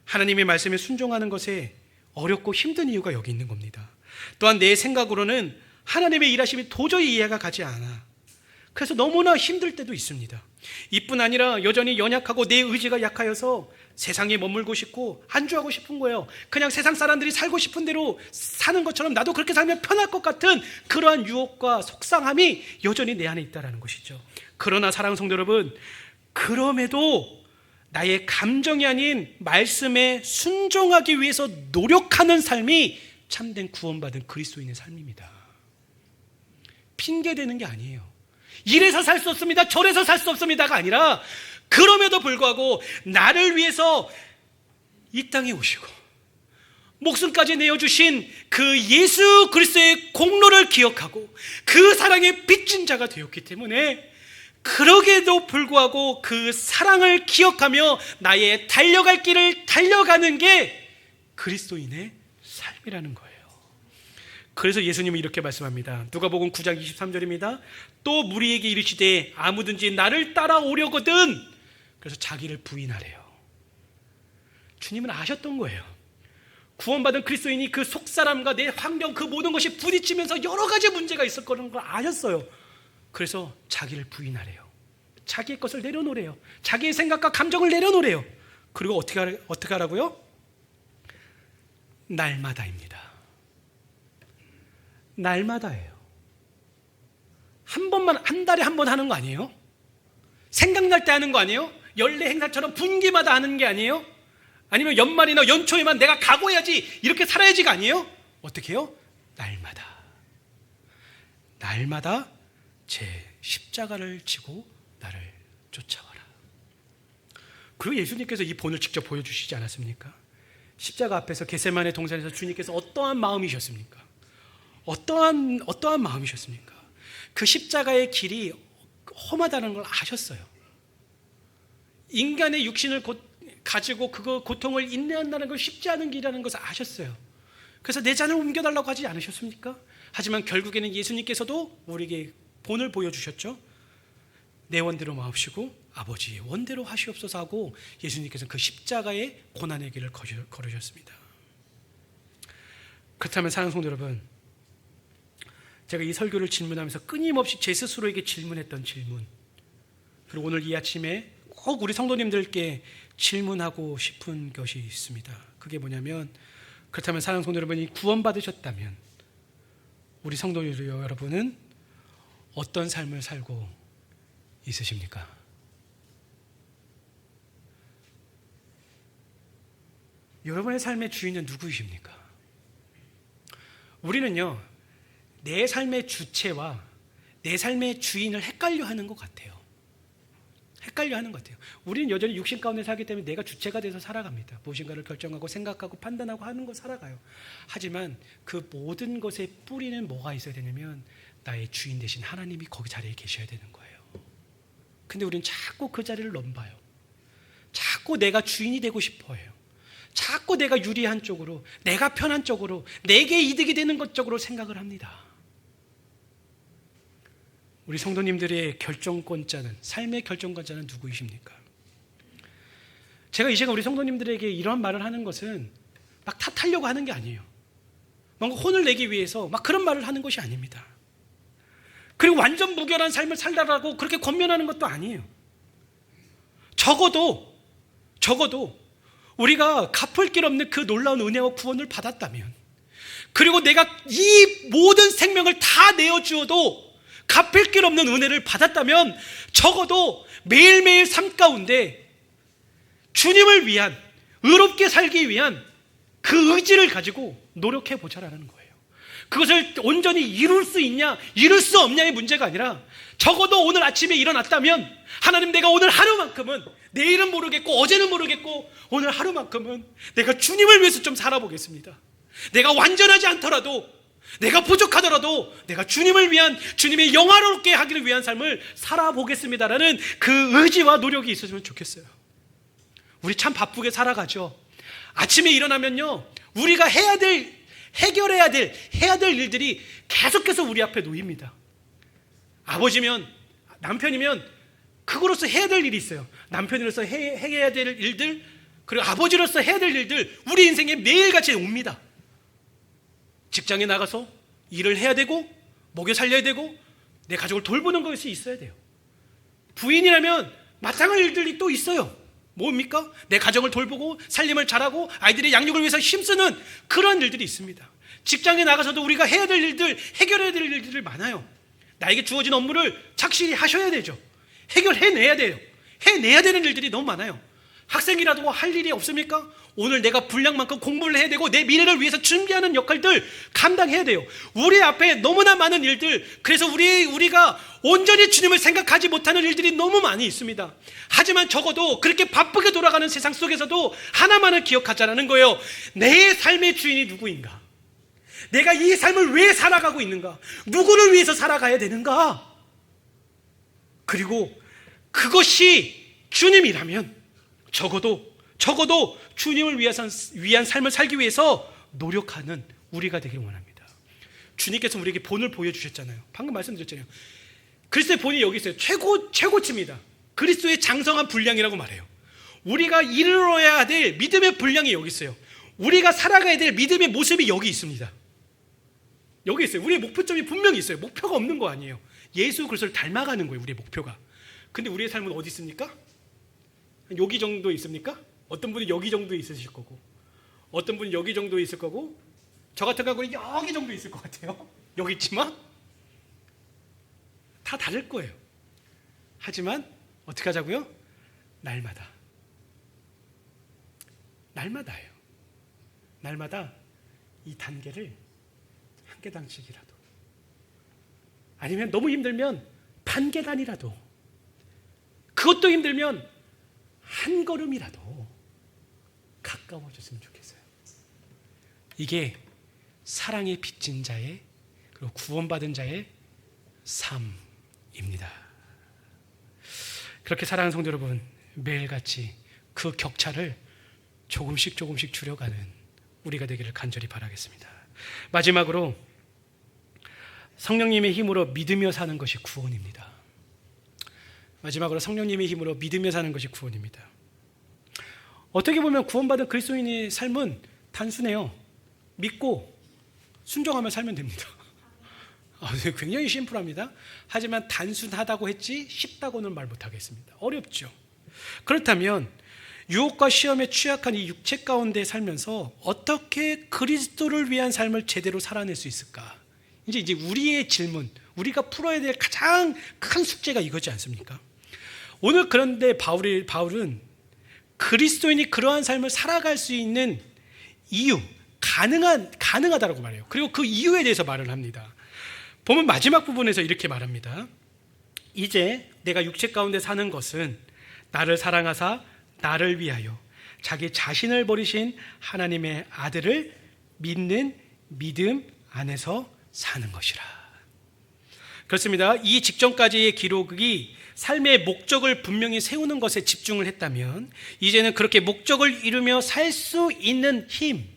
[SPEAKER 1] 하나님의 말씀에 순종하는 것에 어렵고 힘든 이유가 여기 있는 겁니다. 또한 내 생각으로는 하나님의 일하심이 도저히 이해가 가지 않아. 그래서 너무나 힘들 때도 있습니다. 이뿐 아니라 여전히 연약하고 내 의지가 약하여서 세상에 머물고 싶고 안주하고 싶은 거예요. 그냥 세상 사람들이 살고 싶은 대로 사는 것처럼 나도 그렇게 살면 편할 것 같은 그러한 유혹과 속상함이 여전히 내 안에 있다는 것이죠. 그러나 사랑하는 성도 여러분, 그럼에도 나의 감정이 아닌 말씀에 순종하기 위해서 노력하는 삶이 참된 구원받은 그리스도인의 삶입니다. 핑계대는 게 아니에요. 이래서 살 수 없습니다, 저래서 살 수 없습니다가 아니라 그럼에도 불구하고 나를 위해서 이 땅에 오시고 목숨까지 내어주신 그 예수 그리스도의 공로를 기억하고 그 사랑에 빚진 자가 되었기 때문에 그러게도 불구하고 그 사랑을 기억하며 나의 달려갈 길을 달려가는 게 그리스도인의 삶이라는 거예요. 그래서 예수님은 이렇게 말씀합니다. 누가복음 9장 23절입니다. 또 무리에게 이르시되 아무든지 나를 따라오려거든, 그래서 자기를 부인하래요. 주님은 아셨던 거예요. 구원받은 그리스도인이 그 속사람과 내 환경 그 모든 것이 부딪히면서 여러 가지 문제가 있을 거라는 걸 아셨어요. 그래서 자기를 부인하래요. 자기의 것을 내려놓으래요. 자기의 생각과 감정을 내려놓으래요. 그리고 어떻게 하라고요? 날마다입니다. 날마다예요. 한 번만, 한 달에 한 번 하는 거 아니에요? 생각날 때 하는 거 아니에요? 연례 행사처럼 분기마다 하는 게 아니에요? 아니면 연말이나 연초에만 내가 각오해야지, 이렇게 살아야지가 아니에요? 어떻게 해요? 날마다 제 십자가를 지고 나를 쫓아와라. 그리고 예수님께서 이 본을 직접 보여주시지 않았습니까? 십자가 앞에서 겟세마네 동산에서 주님께서 어떠한 마음이셨습니까? 어떠한 마음이셨습니까? 그 십자가의 길이 험하다는 걸 아셨어요. 인간의 육신을 가지고 그 고통을 인내한다는 걸 쉽지 않은 길이라는 것을 아셨어요. 그래서 내 잔을 옮겨달라고 하지 않으셨습니까? 하지만 결국에는 예수님께서도 우리에게 본을 보여주셨죠. 내 원대로 마옵시고 아버지의 원대로 하시옵소서 하고 예수님께서는 그 십자가의 고난의 길을 걸으셨습니다. 그렇다면 사랑하는 성도 여러분, 제가 이 설교를 질문하면서 끊임없이 제 스스로에게 질문했던 질문, 그리고 오늘 이 아침에 꼭 우리 성도님들께 질문하고 싶은 것이 있습니다. 그게 뭐냐면, 그렇다면 사랑하는 성도 여러분이 구원받으셨다면 우리 성도 여러분은 어떤 삶을 살고 있으십니까? 여러분의 삶의 주인은 누구이십니까? 우리는요, 내 삶의 주체와 내 삶의 주인을 헷갈려 하는 것 같아요. 우리는 여전히 육신 가운데 살기 때문에 내가 주체가 돼서 살아갑니다. 무엇인가를 결정하고 생각하고 판단하고 하는 거 살아가요. 하지만 그 모든 것의 뿌리는 뭐가 있어야 되냐면 나의 주인 되신 하나님이 거기 자리에 계셔야 되는 거예요. 근데 우리는 자꾸 그 자리를 넘봐요. 자꾸 내가 주인이 되고 싶어 해요. 자꾸 내가 유리한 쪽으로, 내가 편한 쪽으로, 내게 이득이 되는 것 쪽으로 생각을 합니다. 우리 성도님들의 결정권자는, 삶의 결정권자는 누구이십니까? 제가 이 시간 우리 성도님들에게 이러한 말을 하는 것은 막 탓하려고 하는 게 아니에요. 뭔가 혼을 내기 위해서 막 그런 말을 하는 것이 아닙니다. 그리고 완전 무결한 삶을 살라고 그렇게 권면하는 것도 아니에요. 적어도 우리가 갚을 길 없는 그 놀라운 은혜와 구원을 받았다면, 그리고 내가 이 모든 생명을 다 내어주어도 갚을 길 없는 은혜를 받았다면, 적어도 매일매일 삶 가운데 주님을 위한, 의롭게 살기 위한 그 의지를 가지고 노력해 보자라는 거예요. 그것을 온전히 이룰 수 있냐, 이룰 수 없냐의 문제가 아니라, 적어도 오늘 아침에 일어났다면 하나님, 내가 오늘 하루만큼은, 내일은 모르겠고 어제는 모르겠고 오늘 하루만큼은 내가 주님을 위해서 좀 살아보겠습니다. 내가 완전하지 않더라도, 내가 부족하더라도 내가 주님을 위한, 주님의 영화롭게 하기를 위한 삶을 살아보겠습니다라는 그 의지와 노력이 있었으면 좋겠어요. 우리 참 바쁘게 살아가죠. 아침에 일어나면요, 우리가 해결해야 될 일들이 계속해서 우리 앞에 놓입니다. 아버지면, 남편이면 그거로서 해야 될 일이 있어요. 남편으로서 해야 될 일들, 그리고 아버지로서 해야 될 일들, 우리 인생에 매일같이 옵니다. 직장에 나가서 일을 해야 되고, 먹여 살려야 되고, 내 가족을 돌보는 것이 있어야 돼요. 부인이라면 마땅한 일들이 또 있어요. 뭡니까? 내 가정을 돌보고 살림을 잘하고 아이들의 양육을 위해서 힘쓰는 그런 일들이 있습니다. 직장에 나가서도 우리가 해야 될 일들, 해결해야 될 일들이 많아요. 나에게 주어진 업무를 착실히 하셔야 되죠. 해결해내야 돼요. 해내야 되는 일들이 너무 많아요. 학생이라도 할 일이 없습니까? 오늘 내가 분량만큼 공부를 해야 되고 내 미래를 위해서 준비하는 역할들 감당해야 돼요. 우리 앞에 너무나 많은 일들, 그래서 우리가 온전히 주님을 생각하지 못하는 일들이 너무 많이 있습니다. 하지만 적어도 그렇게 바쁘게 돌아가는 세상 속에서도 하나만을 기억하자라는 거예요. 내 삶의 주인이 누구인가? 내가 이 삶을 왜 살아가고 있는가? 누구를 위해서 살아가야 되는가? 그리고 그것이 주님이라면 적어도 주님을 위한 삶을 살기 위해서 노력하는 우리가 되길 원합니다. 주님께서 우리에게 본을 보여주셨잖아요. 방금 말씀드렸잖아요. 그리스도의 본이 여기 있어요. 최고치입니다. 그리스도의 장성한 분량이라고 말해요. 우리가 이루어야 될 믿음의 분량이 여기 있어요. 우리가 살아가야 될 믿음의 모습이 여기 있습니다. 여기 있어요. 우리의 목표점이 분명히 있어요. 목표가 없는 거 아니에요. 예수 그리스도를 닮아가는 거예요. 우리의 목표가. 근데 우리의 삶은 어디 있습니까? 여기 정도 있습니까? 어떤 분이 여기 정도 있으실 거고, 어떤 분이 여기 정도 있을 거고, 저 같은 경우는 여기 정도 있을 것 같아요. 여기 있지만 다 다를 거예요. 하지만 어떻게 하자고요? 날마다예요. 날마다 이 단계를 한 계단씩이라도, 아니면 너무 힘들면 반 계단이라도, 그것도 힘들면 한 걸음이라도 가까워졌으면 좋겠어요. 이게 사랑에 빚진 자의, 그리고 구원받은 자의 삶입니다. 그렇게 사랑하는 성도 여러분, 매일같이 그 격차를 조금씩 줄여가는 우리가 되기를 간절히 바라겠습니다. 마지막으로 성령님의 힘으로 믿으며 사는 것이 구원입니다. 마지막으로 성령님의 힘으로 믿으며 사는 것이 구원입니다. 어떻게 보면 구원받은 그리스도인의 삶은 단순해요. 믿고 순종하며 살면 됩니다. 굉장히 심플합니다. 하지만 단순하다고 했지 쉽다고는 말 못하겠습니다. 어렵죠. 그렇다면 유혹과 시험에 취약한 이 육체 가운데 살면서 어떻게 그리스도를 위한 삶을 제대로 살아낼 수 있을까? 이제 우리의 질문, 우리가 풀어야 될 가장 큰 숙제가 이거지 않습니까? 오늘 그런데 바울은 그리스도인이 그러한 삶을 살아갈 수 있는 이유, 가능하다라고 말해요. 그리고 그 이유에 대해서 말을 합니다. 보면 마지막 부분에서 이렇게 말합니다. 이제 내가 육체 가운데 사는 것은 나를 사랑하사 나를 위하여 자기 자신을 버리신 하나님의 아들을 믿는 믿음 안에서 사는 것이라. 그렇습니다. 이 직전까지의 기록이 삶의 목적을 분명히 세우는 것에 집중을 했다면, 이제는 그렇게 목적을 이루며 살 수 있는 힘,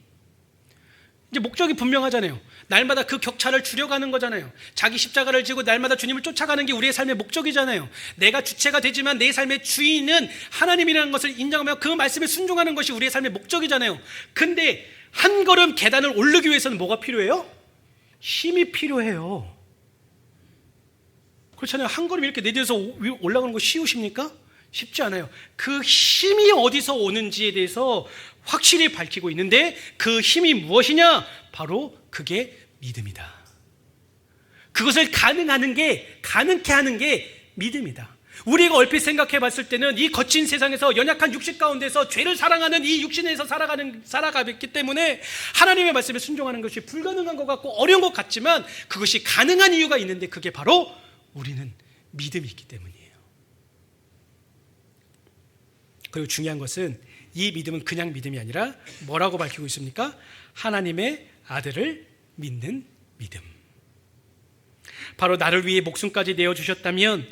[SPEAKER 1] 이제 목적이 분명하잖아요. 날마다 그 격차를 줄여가는 거잖아요. 자기 십자가를 지고 날마다 주님을 쫓아가는 게 우리의 삶의 목적이잖아요. 내가 주체가 되지만 내 삶의 주인은 하나님이라는 것을 인정하며 그 말씀에 순종하는 것이 우리의 삶의 목적이잖아요. 근데 한 걸음 계단을 오르기 위해서는 뭐가 필요해요? 힘이 필요해요. 그렇잖아요. 한 걸음 이렇게 내려서 올라가는 거 쉬우십니까? 쉽지 않아요. 그 힘이 어디서 오는지에 대해서 확실히 밝히고 있는데, 그 힘이 무엇이냐? 바로 그게 믿음이다. 그것을 가능케 하는 게 믿음이다. 우리가 얼핏 생각해 봤을 때는 이 거친 세상에서 연약한 육신 가운데서 죄를 사랑하는 이 육신에서 살아가기 때문에 하나님의 말씀에 순종하는 것이 불가능한 것 같고 어려운 것 같지만, 그것이 가능한 이유가 있는데, 그게 바로 우리는 믿음이 있기 때문이에요. 그리고 중요한 것은 이 믿음은 그냥 믿음이 아니라 뭐라고 밝히고 있습니까? 하나님의 아들을 믿는 믿음. 바로 나를 위해 목숨까지 내어주셨다면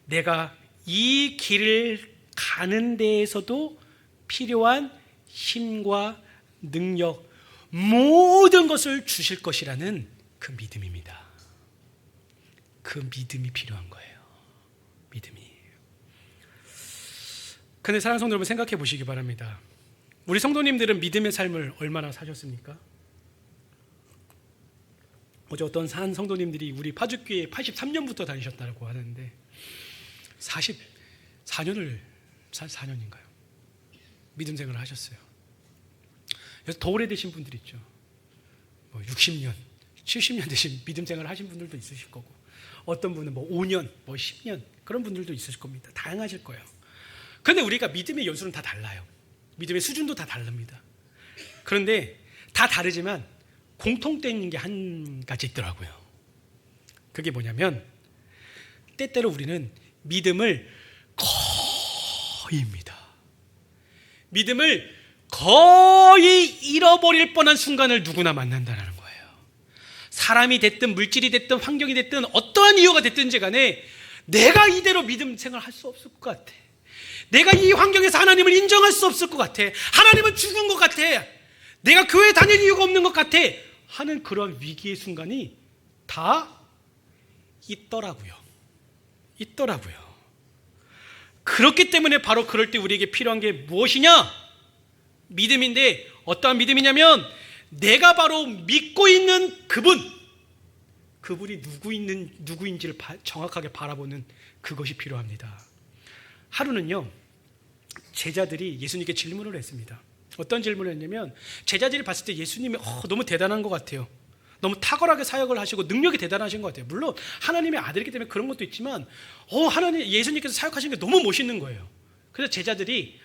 [SPEAKER 1] 내가 이 길을 가는 데에서도 필요한 힘과 능력, 모든 것을 주실 것이라는 그 믿음입니다. 그 믿음이 필요한 거예요. 믿음이. 근데 사랑하는 성도 여러분, 생각해 보시기 바랍니다. 우리 성도님들은 믿음의 삶을 얼마나 사셨습니까? 어제 어떤 한 성도님들이 우리 파주교회 83년부터 다니셨다고 하는데 44년인가요? 믿음 생활을 하셨어요. 그래서 더 오래되신 분들 있죠. 60년, 70년 되신 믿음 생활을 하신 분들도 있으실 거고, 어떤 분은 5년, 10년 그런 분들도 있으실 겁니다. 다양하실 거예요. 그런데 우리가 믿음의 연수는 다 달라요. 믿음의 수준도 다 다릅니다. 그런데 다 다르지만 공통되는 게 한 가지 있더라고요. 그게 뭐냐면, 때때로 우리는 믿음을 거의 잃어버릴 뻔한 순간을 누구나 만난다는 거예요. 사람이 됐든 물질이 됐든 환경이 됐든 어떠한 이유가 됐든지 간에 내가 이대로 믿음 생활할 수 없을 것 같아. 내가 이 환경에서 하나님을 인정할 수 없을 것 같아. 하나님은 죽은 것 같아. 내가 교회 다닐 이유가 없는 것 같아 하는 그런 위기의 순간이 다 있더라고요. 그렇기 때문에 바로 그럴 때 우리에게 필요한 게 무엇이냐? 믿음인데, 어떠한 믿음이냐면 내가 바로 믿고 있는 그분이 누구인지를 정확하게 바라보는 그것이 필요합니다. 하루는요, 제자들이 예수님께 질문을 했습니다. 어떤 질문을 했냐면, 제자들이 봤을 때 예수님이 너무 대단한 것 같아요. 너무 탁월하게 사역을 하시고 능력이 대단하신 것 같아요. 물론 하나님의 아들이기 때문에 그런 것도 있지만 하나님, 예수님께서 사역하시는 게 너무 멋있는 거예요. 그래서 제자들이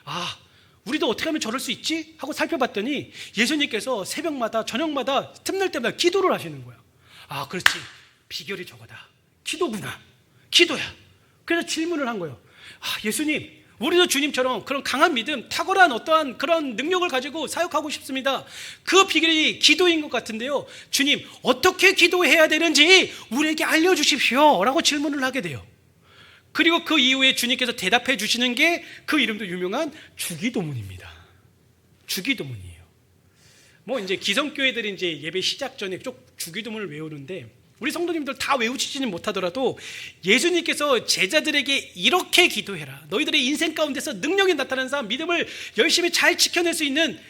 [SPEAKER 1] 우리도 어떻게 하면 저럴 수 있지? 하고 살펴봤더니 예수님께서 새벽마다 저녁마다 틈날 때마다 기도를 하시는 거예요. 그렇지, 비결이 저거다. 기도구나. 기도야. 그래서 질문을 한 거예요. 예수님, 우리도 주님처럼 그런 강한 믿음, 탁월한 어떠한 그런 능력을 가지고 사역하고 싶습니다. 그 비결이 기도인 것 같은데요, 주님, 어떻게 기도해야 되는지 우리에게 알려주십시오 라고 질문을 하게 돼요. 그리고 그 이후에 주님께서 대답해 주시는 게 그 이름도 유명한 주기도문입니다. 주기도문이에요. 이제 기성교회들이 이제 예배 시작 전에 쭉 주기도문을 외우는데, 우리 성도님들 다 외우시지는 못하더라도 예수님께서 제자들에게 이렇게 기도해라, 너희들의 인생 가운데서 능력이 나타나는 삶, 믿음을 열심히 잘 지켜낼 수 있는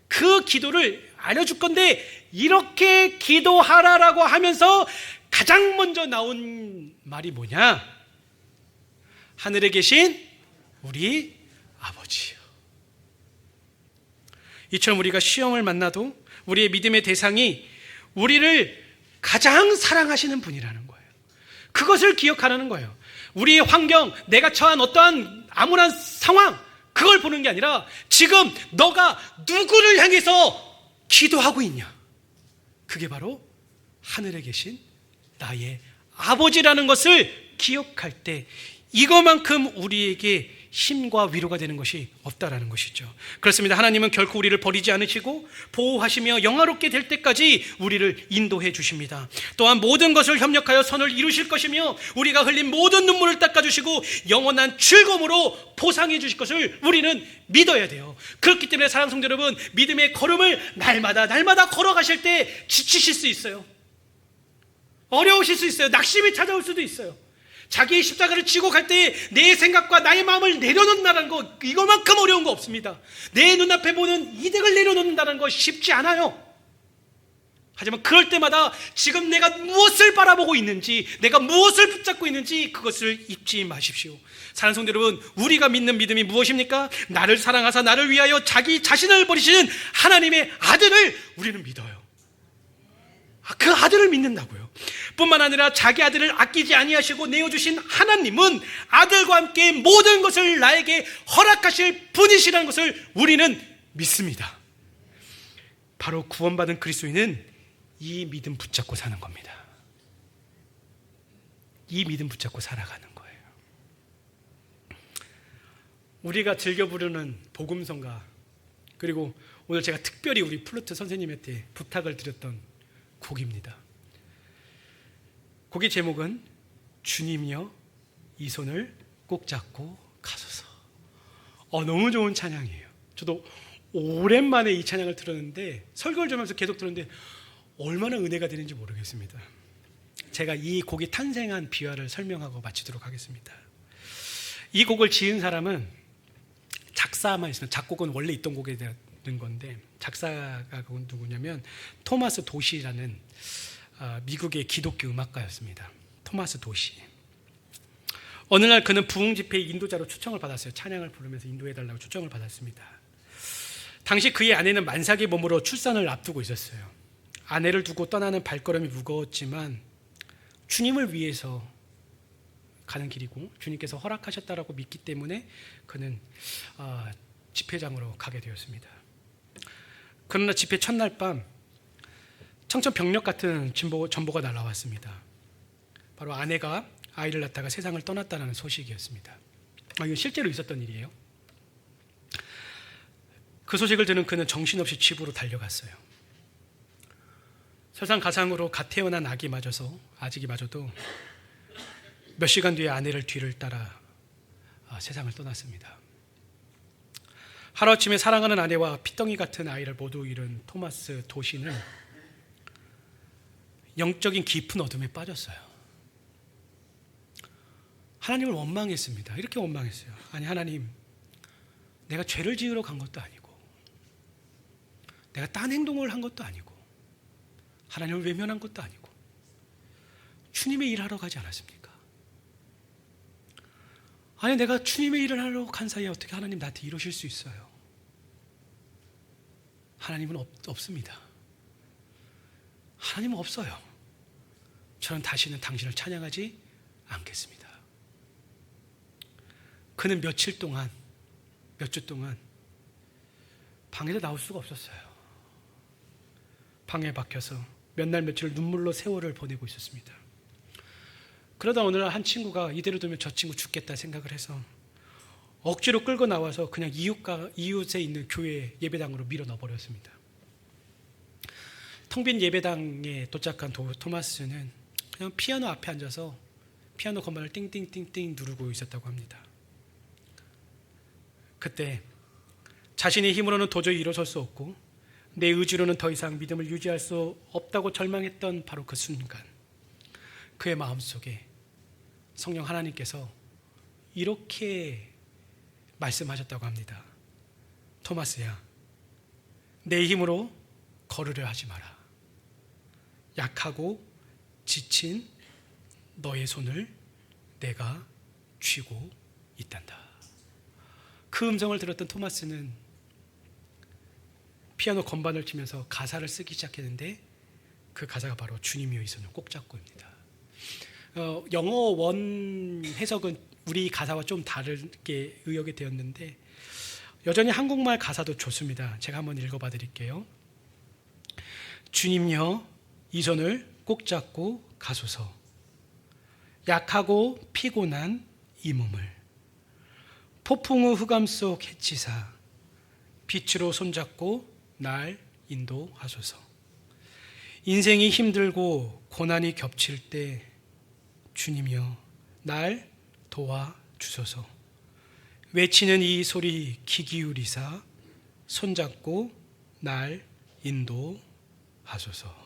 [SPEAKER 1] 그 기도를 알려줄 건데 이렇게 기도하라라고 하면서 가장 먼저 나온 말이 뭐냐? 하늘에 계신 우리 아버지요. 이처럼 우리가 시험을 만나도 우리의 믿음의 대상이 우리를 가장 사랑하시는 분이라는 거예요. 그것을 기억하라는 거예요. 우리의 환경, 내가 처한 어떠한 암울한 상황, 그걸 보는 게 아니라 지금 너가 누구를 향해서 기도하고 있냐, 그게 바로 하늘에 계신 나의 아버지라는 것을 기억할 때 이거만큼 우리에게 힘과 위로가 되는 것이 없다라는 것이죠. 그렇습니다. 하나님은 결코 우리를 버리지 않으시고 보호하시며 영화롭게 될 때까지 우리를 인도해 주십니다. 또한 모든 것을 협력하여 선을 이루실 것이며 우리가 흘린 모든 눈물을 닦아주시고 영원한 즐거움으로 보상해 주실 것을 우리는 믿어야 돼요. 그렇기 때문에 사랑하는 성도 여러분, 믿음의 걸음을 날마다 걸어가실 때 지치실 수 있어요. 어려우실 수 있어요. 낙심이 찾아올 수도 있어요. 자기의 십자가를 지고 갈 때 내 생각과 나의 마음을 내려놓는다는 거, 이거만큼 어려운 거 없습니다. 내 눈앞에 보는 이득을 내려놓는다는 거 쉽지 않아요. 하지만 그럴 때마다 지금 내가 무엇을 바라보고 있는지, 내가 무엇을 붙잡고 있는지 그것을 잊지 마십시오. 사랑하는 성도 여러분, 우리가 믿는 믿음이 무엇입니까? 나를 사랑하사 나를 위하여 자기 자신을 버리시는 하나님의 아들을 우리는 믿어요. 그 아들을 믿는다고요. 뿐만 아니라 자기 아들을 아끼지 아니하시고 내어주신 하나님은 아들과 함께 모든 것을 나에게 허락하실 분이시라는 것을 우리는 믿습니다. 바로 구원받은 그리스도인은 이 믿음 붙잡고 사는 겁니다. 이 믿음 붙잡고 살아가는 거예요. 우리가 즐겨 부르는 복음성가, 그리고 오늘 제가 특별히 우리 플루트 선생님한테 부탁을 드렸던 곡입니다. 곡의 제목은 주님이여 이 손을 꼭 잡고 가소서. 너무 좋은 찬양이에요. 저도 오랜만에 이 찬양을 들었는데, 설교를 좀 하면서 계속 들었는데 얼마나 은혜가 되는지 모르겠습니다. 제가 이 곡이 탄생한 비화를 설명하고 마치도록 하겠습니다. 이 곡을 지은 사람은 작사만 있으면, 작곡은 원래 있던 곡에 대한 건데 작사가 누구냐면 토마스 도시라는 미국의 기독교 음악가였습니다. 토마스 도시. 어느 날 그는 부흥 집회의 인도자로 초청을 받았어요. 찬양을 부르면서 인도해달라고 초청을 받았습니다. 당시 그의 아내는 만삭의 몸으로 출산을 앞두고 있었어요. 아내를 두고 떠나는 발걸음이 무거웠지만 주님을 위해서 가는 길이고 주님께서 허락하셨다라고 믿기 때문에 그는 집회장으로 가게 되었습니다. 그러나 집회 첫날 밤 청천벽력 같은 전보가 날아왔습니다. 바로 아내가 아이를 낳다가 세상을 떠났다는 소식이었습니다. 이건 실제로 있었던 일이에요. 그 소식을 들은 그는 정신없이 집으로 달려갔어요. 설상가상으로 갓 태어난 아직이마저도 몇 시간 뒤에 아내를 뒤를 따라 세상을 떠났습니다. 하루아침에 사랑하는 아내와 피덩이 같은 아이를 모두 잃은 토마스 도시는 영적인 깊은 어둠에 빠졌어요. 하나님을 원망했습니다. 이렇게 원망했어요. 아니 하나님, 내가 죄를 지으러 간 것도 아니고 내가 딴 행동을 한 것도 아니고 하나님을 외면한 것도 아니고 주님의 일하러 가지 않았습니까? 아니 내가 주님의 일을 하러 간 사이에 어떻게 하나님 나한테 이러실 수 있어요? 하나님은 없습니다. 하나님은 없어요. 저는 다시는 당신을 찬양하지 않겠습니다. 그는 몇 주 동안 방에서 나올 수가 없었어요. 방에 박혀서 몇 날 며칠 눈물로 세월을 보내고 있었습니다. 그러다 어느 날 한 친구가 이대로 두면 저 친구 죽겠다 생각을 해서 억지로 끌고 나와서 그냥 이웃에 있는 교회 예배당으로 밀어 넣어버렸습니다. 텅 빈 예배당에 도착한 토마스는 그냥 피아노 앞에 앉아서 피아노 건반을 띵띵띵띵 누르고 있었다고 합니다. 그때 자신의 힘으로는 도저히 일어설 수 없고 내 의지로는 더 이상 믿음을 유지할 수 없다고 절망했던 바로 그 순간 그의 마음속에 성령 하나님께서 이렇게 말씀하셨다고 합니다. 토마스야, 내 힘으로 걸으려 하지 마라. 약하고 지친 너의 손을 내가 쥐고 있단다. 그 음성을 들었던 토마스는 피아노 건반을 치면서 가사를 쓰기 시작했는데 그 가사가 바로 주님이여 이 손을 꼭 잡고입니다. 영어 원 해석은 우리 가사와 좀 다르게 의역이 되었는데 여전히 한국말 가사도 좋습니다. 제가 한번 읽어봐 드릴게요. 주님여 이 손을 꼭 잡고 가소서. 약하고 피곤한 이 몸을 폭풍우 흑암 속 해치사 빛으로 손잡고 날 인도하소서. 인생이 힘들고 고난이 겹칠 때 주님이여 날 도와주소서. 외치는 이 소리 귀 기울이사 손잡고 날 인도하소서.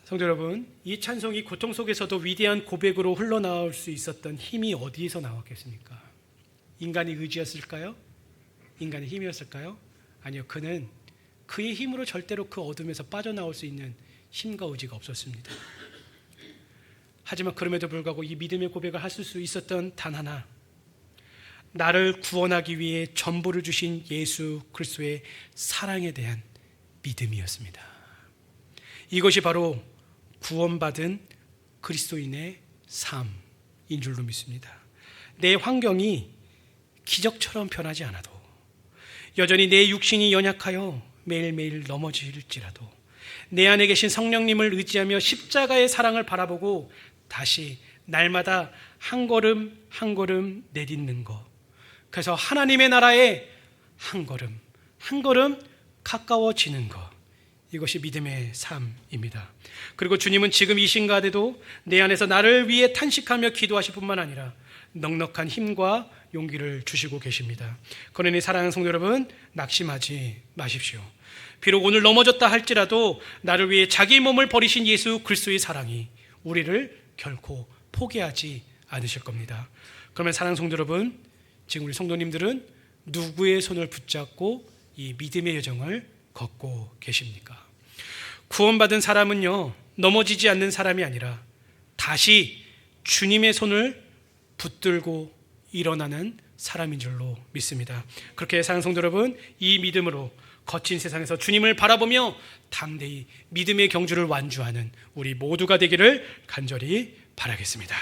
[SPEAKER 1] 성도 여러분, 이 찬송이 고통 속에서도 위대한 고백으로 흘러나올 수 있었던 힘이 어디에서 나왔겠습니까? 인간의 의지였을까요? 인간의 힘이었을까요? 아니요, 그는 그의 힘으로 절대로 그 어둠에서 빠져나올 수 있는 힘과 의지가 없었습니다. 하지만 그럼에도 불구하고 이 믿음의 고백을 할 수 있었던 단 하나, 나를 구원하기 위해 전부를 주신 예수 그리스도의 사랑에 대한 믿음이었습니다. 이것이 바로 구원받은 그리스도인의 삶인 줄로 믿습니다. 내 환경이 기적처럼 변하지 않아도, 여전히 내 육신이 연약하여 매일매일 넘어질지라도 내 안에 계신 성령님을 의지하며 십자가의 사랑을 바라보고 다시 날마다 한 걸음 한 걸음 내딛는 것, 그래서 하나님의 나라에 한 걸음 한 걸음 가까워지는 것, 이것이 믿음의 삶입니다. 그리고 주님은 지금 이 시간에도 내 안에서 나를 위해 탄식하며 기도하실 뿐만 아니라 넉넉한 힘과 용기를 주시고 계십니다. 그러니 사랑하는 성도 여러분, 낙심하지 마십시오. 비록 오늘 넘어졌다 할지라도 나를 위해 자기 몸을 버리신 예수 그리스도의 사랑이 우리를 결코 포기하지 않으실 겁니다. 그러면 사랑하는 성도 여러분, 지금 우리 성도님들은 누구의 손을 붙잡고 이 믿음의 여정을 걷고 계십니까? 구원받은 사람은요, 넘어지지 않는 사람이 아니라 다시 주님의 손을 붙들고 일어나는 사람인 줄로 믿습니다. 그렇게 사랑하는 성도 여러분, 이 믿음으로 거친 세상에서 주님을 바라보며 담대히 믿음의 경주를 완주하는 우리 모두가 되기를 간절히 바라겠습니다.